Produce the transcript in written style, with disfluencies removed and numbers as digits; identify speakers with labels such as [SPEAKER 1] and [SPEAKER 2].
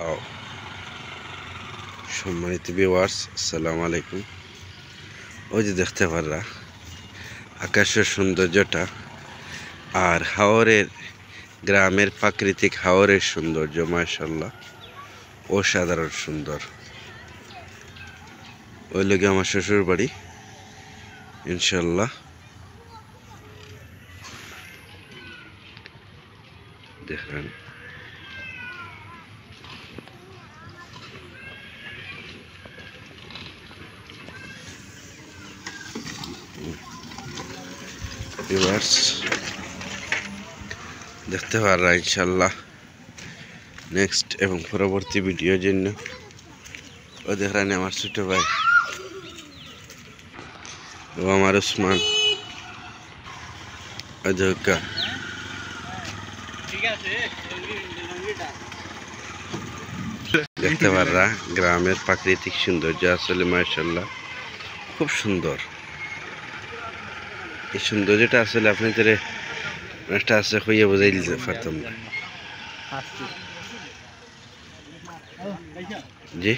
[SPEAKER 1] আও সম্মানিত ভিউয়ার্স, আসসালামু আলাইকুম। ওই যে দেখতে পাররা আকাশের সৌন্দর্যটা আর হাওরের গ্রামের প্রাকৃতিক হাওরের সৌন্দর্য মাশাআল্লাহ অসাধারণ সুন্দর। ওই লোকে আমার শ্বশুর বাড়ি ইনশাল্লাহ। দেখেন ভিউয়ার্স, দেখতে পাররা ইনশাল্লাহ নেক্সট এবং পরবর্তী ভিডিওর জন্য। ও দেখেন আমার ছোট ভাই, ও আমার উসমান অযোগ্যা। দেখতে পাররা গ্রামের প্রাকৃতিক সৌন্দর্য আসলে মাশাআল্লাহ খুব সুন্দর। এই সৌন্দর্যটা আসলে আপনাদের একটা আছে হইয়া বোঝাই দিতে পারতাম না। জি